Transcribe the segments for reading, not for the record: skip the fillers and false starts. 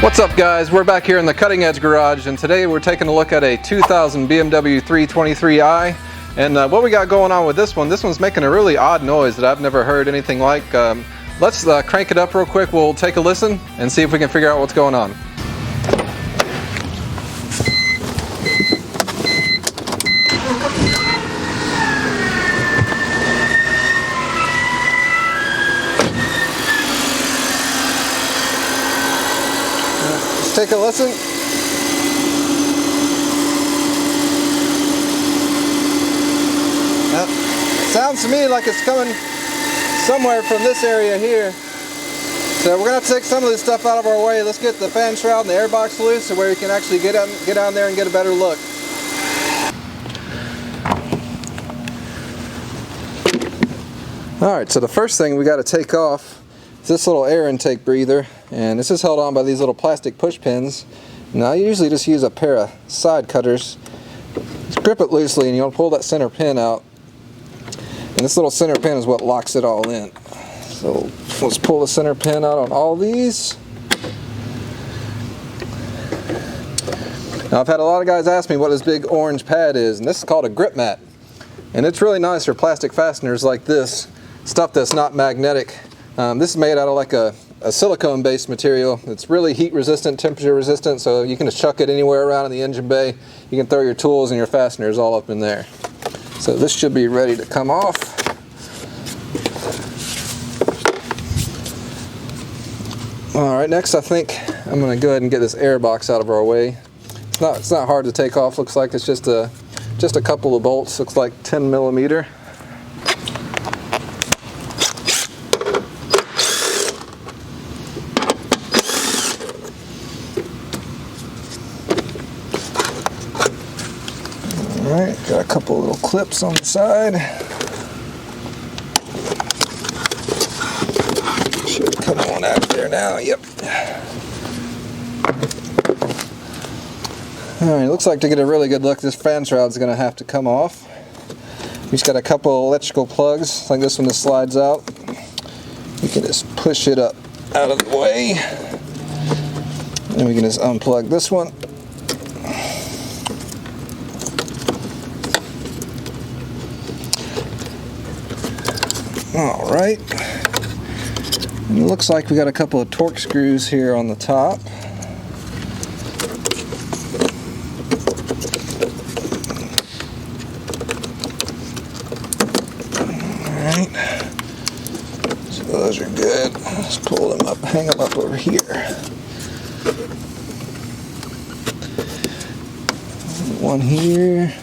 What's up, guys? We're back here in the Cutting Edge Garage, and today we're taking a look at a 2000 BMW 323i. And what we got going on with this one's making a really odd noise that I've never heard anything like. Let's crank it up real quick. We'll take a listen and see if we can figure out what's going on. Take a listen. Sounds to me like it's coming somewhere from this area here. So we're going to have to take some of this stuff out of our way. Let's get the fan shroud and the air box loose so where we can actually get down there and get a better look. Alright, so the first thing we got to take off is this little air intake breather, and this is held on by these little plastic push pins. Now I usually just use a pair of side cutters. Just grip it loosely and you'll pull that center pin out, and this little center pin is what locks it all in. So let's pull the center pin out on all these. Now I've had a lot of guys ask me what this big orange pad is, and this is called a grip mat, and it's really nice for plastic fasteners like this, stuff that's not magnetic. This is made out of like a silicone based material. It's really heat resistant, temperature resistant, so you can just chuck it anywhere around in the engine bay. You can throw your tools and your fasteners all up in there. So this should be ready to come off. Alright, next I think I'm going to go ahead and get this air box out of our way. It's not hard to take off. Looks like it's just a couple of bolts. Looks like 10 millimeter. Alright, got a couple little clips on the side. Should come on out of there now, yep. Alright, looks like to get a really good look, this fan shroud is going to have to come off. We just got a couple electrical plugs, like this one that slides out. You can just push it up out of the way. And we can just unplug this one. Alright, and it looks like we got a couple of torque screws here on the top. Alright, so those are good. Let's pull them up, hang them up over here. One here.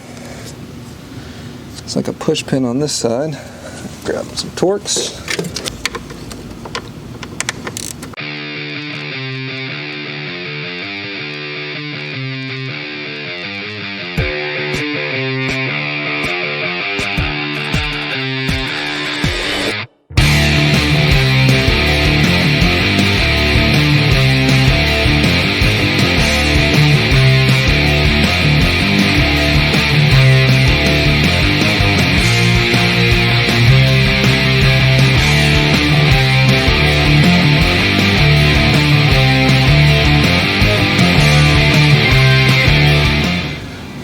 It's like a push pin on this side. Grab some Torx.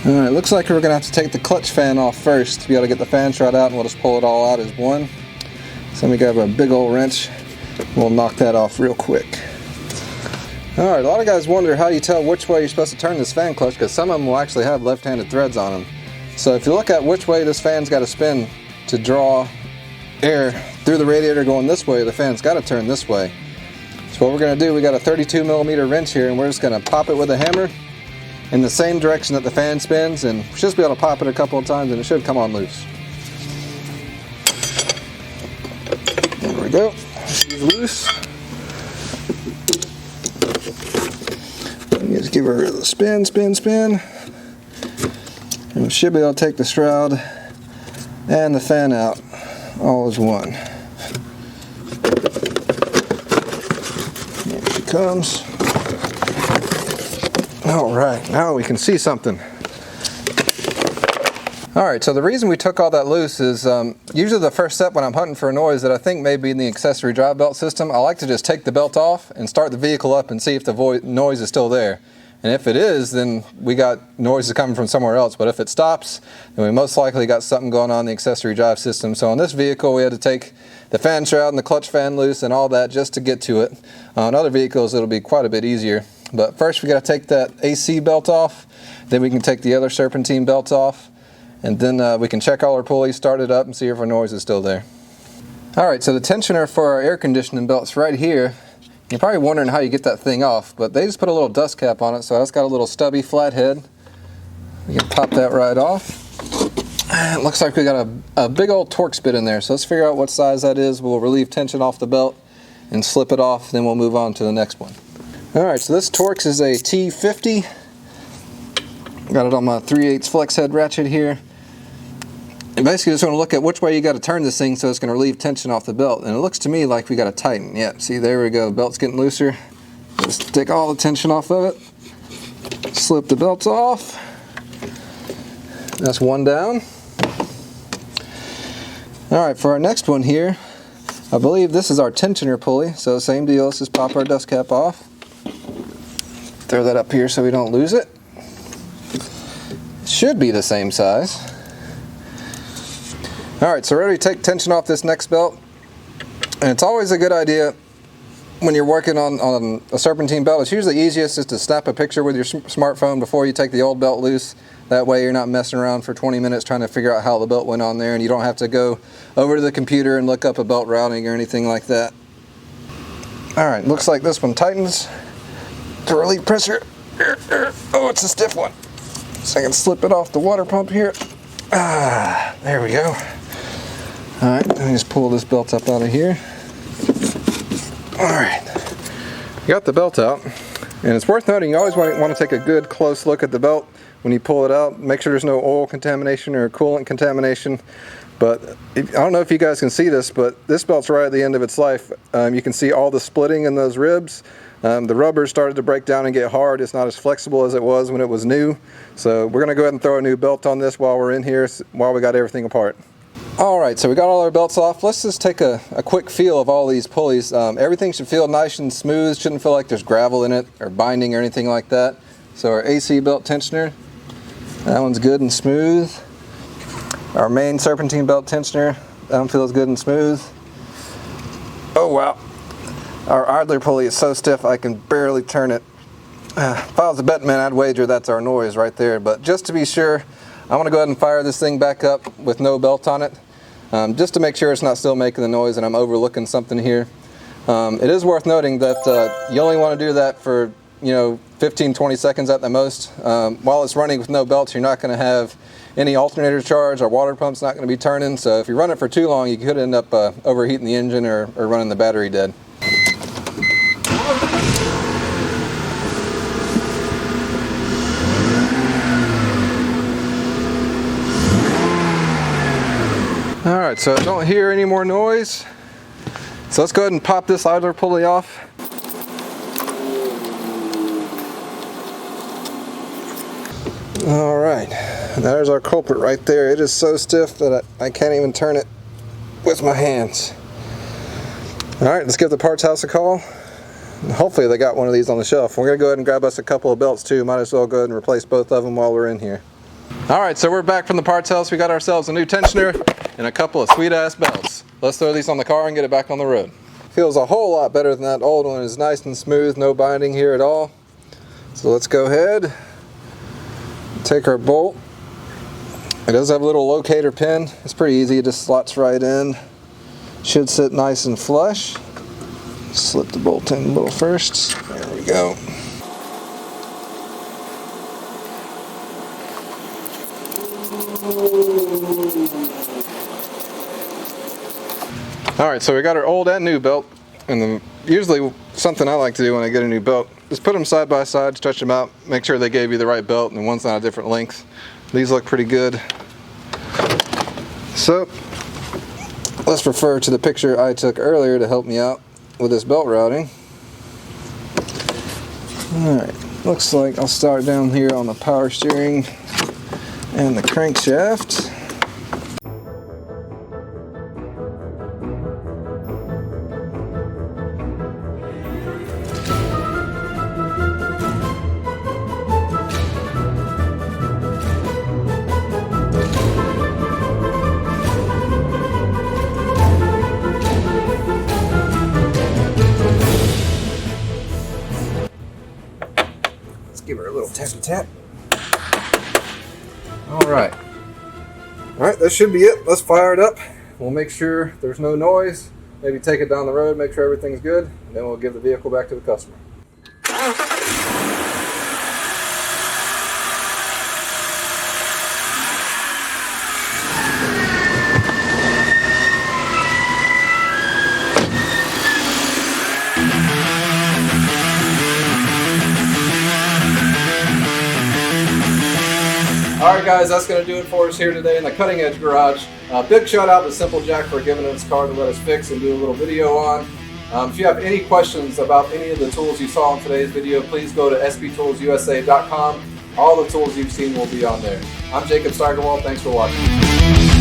Alright, looks like we're going to have to take the clutch fan off first to be able to get the fan shroud out, and we'll just pull it all out as one. So let me grab a big old wrench, and we'll knock that off real quick. Alright, a lot of guys wonder how you tell which way you're supposed to turn this fan clutch, because some of them will actually have left-handed threads on them. So if you look at which way this fan's got to spin to draw air through the radiator going this way, the fan's got to turn this way. So what we're going to do, we got a 32 millimeter wrench here, and we're just going to pop it with a hammer in the same direction that the fan spins, and we'll just be able to pop it a couple of times and it should come on loose. There we go. She's loose. Just give her a spin, spin, spin. And we should be able to take the shroud and the fan out all as one. Here she comes. Alright, now we can see something. Alright, so the reason we took all that loose is usually the first step when I'm hunting for a noise that I think may be in the accessory drive belt system, I like to just take the belt off and start the vehicle up and see if the noise is still there. And if it is, then we got noises coming from somewhere else. But if it stops, then we most likely got something going on in the accessory drive system. So on this vehicle, we had to take the fan shroud and the clutch fan loose and all that just to get to it. On other vehicles, it'll be quite a bit easier. But first, we got to take that AC belt off. Then we can take the other serpentine belt off. And then we can check all our pulleys, start it up, and see if our noise is still there. Alright, so the tensioner for our air conditioning belt's right here. You're probably wondering how you get that thing off, but they just put a little dust cap on it, so it's got a little stubby flat head. We can pop that right off. And it looks like we got a big old Torx bit in there, so let's figure out what size that is. We'll relieve tension off the belt and slip it off, then we'll move on to the next one. Alright, so this Torx is a T50. Got it on my 3/8 flex head ratchet here. And basically just want to look at which way you got to turn this thing so it's going to relieve tension off the belt. And it looks to me like we got to tighten. Yeah, see, there we go. Belt's getting looser. Just take all the tension off of it. Slip the belts off. That's one down. Alright, for our next one here, I believe this is our tensioner pulley. So same deal, let's just pop our dust cap off. Throw that up here so we don't lose it. Should be the same size. Alright, so we're ready to take tension off this next belt. And it's always a good idea when you're working on a serpentine belt. It's usually easiest just to snap a picture with your smartphone before you take the old belt loose. That way you're not messing around for 20 minutes trying to figure out how the belt went on there, and you don't have to go over to the computer and look up a belt routing or anything like that. Alright, looks like this one tightens to relieve pressure. Oh, it's a stiff one. So I can slip it off the water pump here. There we go. Alright, let me just pull this belt up out of here. Alright, got the belt out. And it's worth noting, you always want to take a good close look at the belt when you pull it out. Make sure there's no oil contamination or coolant contamination. But I don't know if you guys can see this, but this belt's right at the end of its life. You can see all the splitting in those ribs. The rubber started to break down and get hard. It's not as flexible as it was when it was new. So we're going to go ahead and throw a new belt on this while we're in here, while we got everything apart. Alright, so we got all our belts off. Let's just take a quick feel of all these pulleys. Everything should feel nice and smooth. Shouldn't feel like there's gravel in it or binding or anything like that. So our AC belt tensioner, that one's good and smooth. Our main serpentine belt tensioner, that one feels good and smooth. Oh wow. Our idler pulley is so stiff I can barely turn it. If I was a betting man, I'd wager that's our noise right there. But just to be sure, I want to go ahead and fire this thing back up with no belt on it. Just to make sure it's not still making the noise and I'm overlooking something here. It is worth noting that you only want to do that for 15-20 seconds at the most. While it's running with no belts, you're not going to have any alternator charge. Our water pump's not going to be turning. So if you run it for too long, you could end up overheating the engine or running the battery dead. Alright, so I don't hear any more noise. So let's go ahead and pop this idler pulley off. Alright, there's our culprit right there. It is so stiff that I can't even turn it with my hands. Alright, let's give the parts house a call. Hopefully they got one of these on the shelf. We're going to go ahead and grab us a couple of belts too. Might as well go ahead and replace both of them while we're in here. Alright, so we're back from the parts house. We got ourselves a new tensioner and a couple of sweet ass belts. Let's throw these on the car and get it back on the road. Feels a whole lot better than that old one. It's nice and smooth, no binding here at all. So let's go ahead, take our bolt. It does have a little locator pin. It's pretty easy, it just slots right in. Should sit nice and flush. Slip the bolt in a little first. There we go. Alright, so we got our old and new belt, and usually something I like to do when I get a new belt, just put them side by side, stretch them out, make sure they gave you the right belt and one's not a different length. These look pretty good. So, let's refer to the picture I took earlier to help me out with this belt routing. Alright, looks like I'll start down here on the power steering and the crankshaft. Give her a little tappy tap. Alright, that should be it. Let's fire it up. We'll make sure there's no noise, maybe take it down the road, make sure everything's good, and then we'll give the vehicle back to the customer. Alright guys, that's going to do it for us here today in the Cutting Edge Garage. Big shout out to Simple Jack for giving us this car to let us fix and do a little video on. If you have any questions about any of the tools you saw in today's video, please go to sbtoolsusa.com. All the tools you've seen will be on there. I'm Jacob Steigerwald. Thanks for watching.